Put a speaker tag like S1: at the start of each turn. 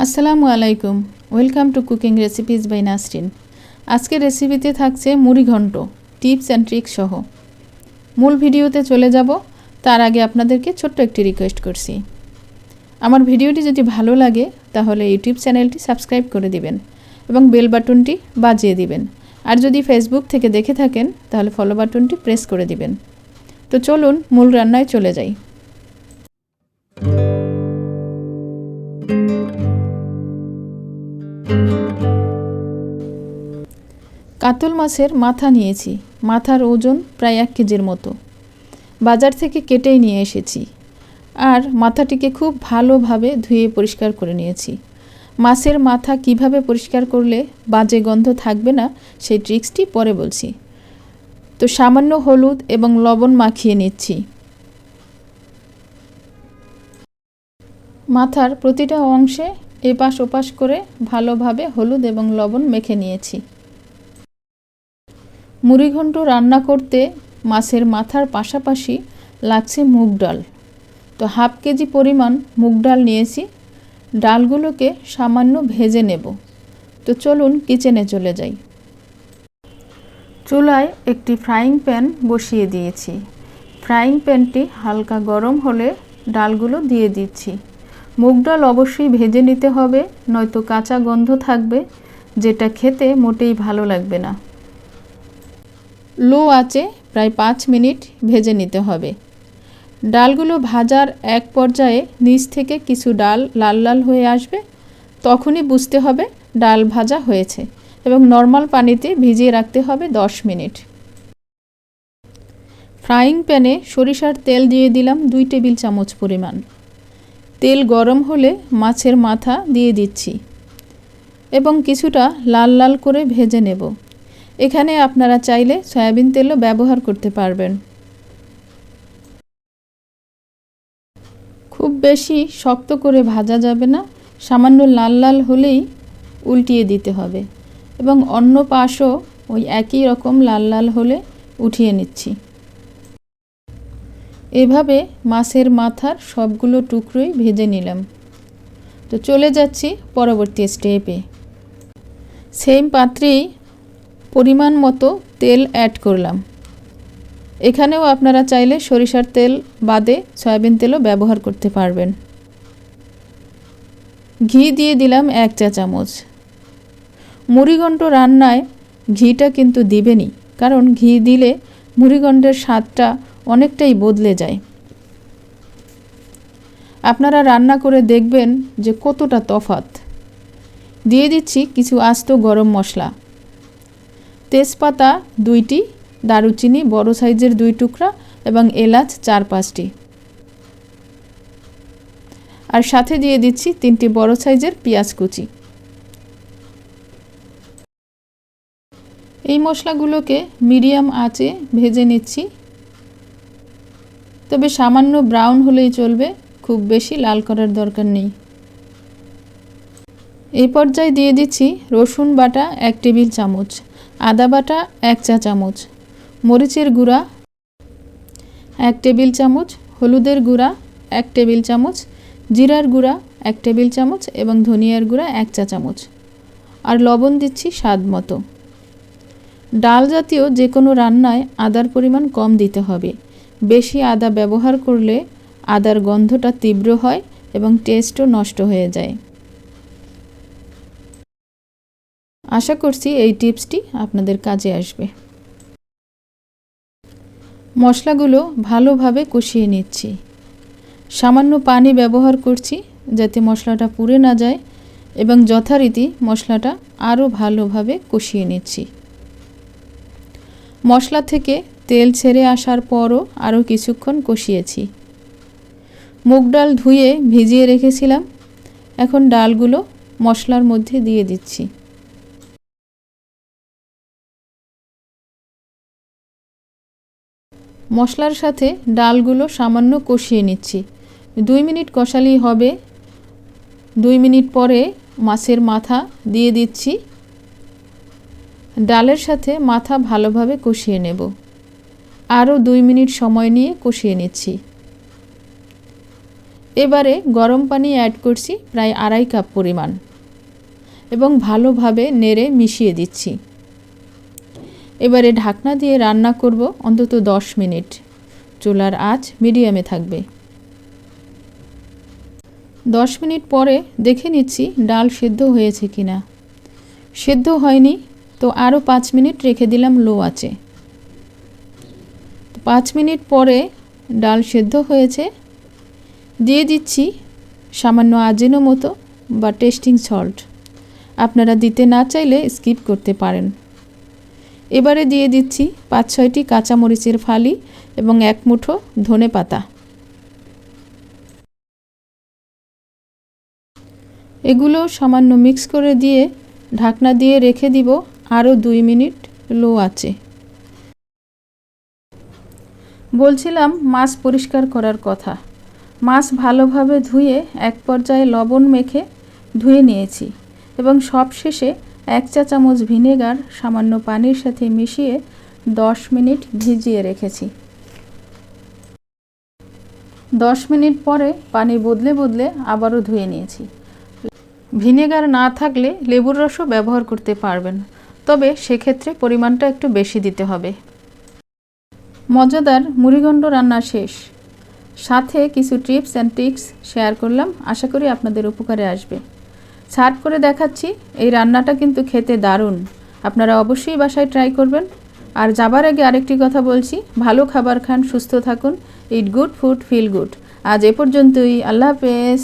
S1: আসসালামু আলাইকুম, welcome to cooking recipes by Nasrin. আজকের রেসিপিতে থাকছে মুড়িঘণ্ট টিপস অ্যান্ড ট্রিক্স সহ। মূল ভিডিওতে চলে যাব তার আগে আপনাদেরকে ছোট্ট একটি রিকোয়েস্ট করছি। আমার ভিডিওটি যদি ভালো লাগে তাহলে ইউটিউব চ্যানেলটি সাবস্ক্রাইব করে দিবেন এবং বেল বাটনটি বাজিয়ে দিবেন। আর যদি ফেসবুক থেকে দেখে থাকেন তাহলে ফলো বাটনটি প্রেস করে দিবেন। তো চলুন মূল রান্নায় চলে যাই। কাতল মাছের মাথা নিয়েছি। মাথার ওজন প্রায় 1 কেজির মতো। বাজার থেকে কেটেই নিয়ে এসেছি। আর মাথাটিকে খুব ভালোভাবে ধুয়ে পরিষ্কার করে নিয়েছি। মাছের মাথা কিভাবে পরিষ্কার করলে বাজে গন্ধ থাকবে না সেই ট্রিক্সটি পরে বলছি। তো সামান্য হলুদ এবং লবণ মাখিয়ে নিচ্ছি। মাথার প্রতিটা অংশে এপাশ ওপাশ করে ভালোভাবে হলুদ এবং লবণ মেখে নিয়েছি। মুড়িঘণ্ট রান্না করতে মাছের মাথার পাশাপাশি লাগছে মুগ ডাল। তো হাফ কেজি পরিমাণ মুগ ডাল নিয়েছি। ডালগুলোকে সামান্য ভেজে নেব। তো চলুন কিচেনে চলে যাই। চুলায় একটি ফ্রাইং প্যান বসিয়ে দিয়েছি। ফ্রাইং প্যানটি হালকা গরম হলে ডালগুলো দিয়ে দিচ্ছি। মুগ ডাল অবশ্যই ভেজে নিতে হবে, নয়তো কাঁচা গন্ধ থাকবে, যেটা খেতে মোটেই ভালো লাগবে না। লো আঁচে প্রায় 5 মিনিট ভেজে নিতে হবে। ডালগুলো ভাজার এক পর্যায়ে নিচ থেকে কিছু ডাল লাল লাল হয়ে আসবে, তখনই বুঝতে হবে ডাল ভাজা হয়েছে এবং নর্মাল পানিতে ভিজিয়ে রাখতে হবে 10 মিনিট। ফ্রাইং প্যানে সরিষার তেল দিয়ে দিলাম 2 টেবিল চামচ পরিমাণ। তেল গরম হলে মাছের মাথা দিয়ে দিচ্ছি এবং কিছুটা লাল লাল করে ভেজে নেব। এখানে আপনারা চাইলে সয়াবিন তেলও ব্যবহার করতে পারবেন। খুব বেশি শক্ত করে ভাজা যাবে না, সামান্য লাল লাল হলেই উল্টিয়ে দিতে হবে এবং অন্য পাশও ওই একই রকম লাল লাল হলে উঠিয়ে নিচ্ছি। এভাবে মাছের মাথার সবগুলো টুকরোই ভেজে নিলাম। তো চলে যাচ্ছি পরবর্তী স্টেপে। সেম পাত্রেই পরিমাণ মতো তেল অ্যাড করলাম। এখানেও আপনারা চাইলে সরিষার তেল বাদে সয়াবিন তেলও ব্যবহার করতে পারবেন। ঘি দিয়ে দিলাম 1 চা চামচ। মুড়িঘণ্ট রান্নায় ঘিটা কিন্তু দিবেনই, কারণ ঘি দিলে মুড়িঘণ্টের স্বাদটা অনেকটাই বদলে যায়। আপনারা রান্না করে দেখবেন যে কতটা তফাৎ। দিয়ে দিচ্ছি কিছু আস্ত গরম মশলা। তেজপাতা 2টি, দারুচিনি বড় সাইজের 2 টুকরা এবং এলাচ 4-5টি। আর সাথে দিয়ে দিচ্ছি 3টি বড় সাইজের পেঁয়াজ কুচি। এই মশলাগুলোকে মিডিয়াম আঁচে ভেজে নিচ্ছি, তবে সামান্য ব্রাউন হলেই চলবে, খুব বেশি লাল করার দরকার নেই। এই পর্যায়ে দিয়ে দিচ্ছি রসুন বাটা 1 টেবিল চামচ, আদা বাটা 1 চা চামচ, মরিচের গুঁড়া 1 টেবিল চামচ, হলুদের গুঁড়া 1 টেবিল চামচ, জিরার গুঁড়া 1 টেবিল চামচ এবং ধনিয়ার গুঁড়া 1 চা চামচ। আর লবণ দিচ্ছি স্বাদ মতো। ডাল জাতীয় যে কোনো রান্নায় আদার পরিমাণ কম দিতে হবে। বেশি আদা ব্যবহার করলে আদার গন্ধটা তীব্র হয় এবং টেস্টও নষ্ট হয়ে যায়। আশা করছি এই টিপসটি আপনাদের কাজে আসবে। মশলাগুলো ভালোভাবে কষিয়ে নিচ্ছি। সামান্য পানি ব্যবহার করছি যাতে মশলাটা পুড়ে না যায় এবং যথারীতি মশলাটা আরও ভালোভাবে কষিয়ে নিচ্ছি। মশলা থেকে তেল ছেড়ে আসার পরও আরও কিছুক্ষণ কষিয়েছি। মুগ ডাল ধুয়ে ভিজিয়ে রেখেছিলাম, এখন ডালগুলো মশলার মধ্যে দিয়ে দিচ্ছি। মশলার সাথে ডালগুলো সামান্য কষিয়ে নিচ্ছি। 2 মিনিট কষালেই হবে। 2 মিনিট পরে মাছের মাথা দিয়ে দিচ্ছি। ডালের সাথে মাথা ভালোভাবে কষিয়ে নেব। আরও 2 মিনিট সময় নিয়ে কষিয়ে নিচ্ছি। এবারে গরম পানি অ্যাড করছি প্রায় 2.5 কাপ পরিমাণ এবং ভালোভাবে নেড়ে মিশিয়ে দিচ্ছি। এবারে ঢাকনা দিয়ে রান্না করব অন্তত 10 মিনিট। চুলার আঁচ মিডিয়ামে থাকবে। 10 মিনিট পরে দেখে নিচ্ছি ডাল সেদ্ধ হয়েছে কিনা। সেদ্ধ হয়নি তো আরও 5 মিনিট রেখে দিলাম লো আঁচে। 5 মিনিট পরে ডাল সেদ্ধ হয়েছে। দিয়ে দিচ্ছি সামান্য আজিনোমোটো বা টেস্টিং সল্ট। আপনারা দিতে না চাইলে স্কিপ করতে পারেন। এবারে দিয়ে দিচ্ছি 5-6টি কাঁচামরিচের ফালি এবং 1 মুঠো ধনেপাতা। এগুলো সামান্য মিক্স করে দিয়ে ঢাকনা দিয়ে রেখে দিব আরও 2 মিনিট লো আঁচে। বলছিলাম মাছ পরিষ্কার করার কথা। মাছ ভালোভাবে ধুয়ে এক পর্যায়ে লবণ মেখে ধুয়ে নিয়েছি এবং সবশেষে 1 চা চামচ ভিনেগার সামান্য পানির সাথে মিশিয়ে 10 মিনিট ভিজিয়ে রেখেছি। 10 মিনিট পরে পানি বদলে বদলে আবারও ধুয়ে নিয়েছি। ভিনেগার না থাকলে লেবুর রসও ব্যবহার করতে পারবেন, তবে সেক্ষেত্রে পরিমাণটা একটু বেশি দিতে হবে। মজাদার মুড়িঘণ্ট রান্না শেষ। সাথে কিছু টিপস অ্যান্ড ট্রিক্স শেয়ার করলাম, আশা করি আপনাদের উপকারে আসবে। সার্ভ করে দেখাচ্ছি। এই রান্নাটা কিন্তু খেতে দারুণ। আপনারা অবশ্যই বাসায় ট্রাই করবেন। আর যাবার আগে আরেকটি কথা বলছি, ভালো খাবার খান, সুস্থ থাকুন। It good food, feel good. আজ এ পর্যন্তই। আল্লাহ হাফেজ।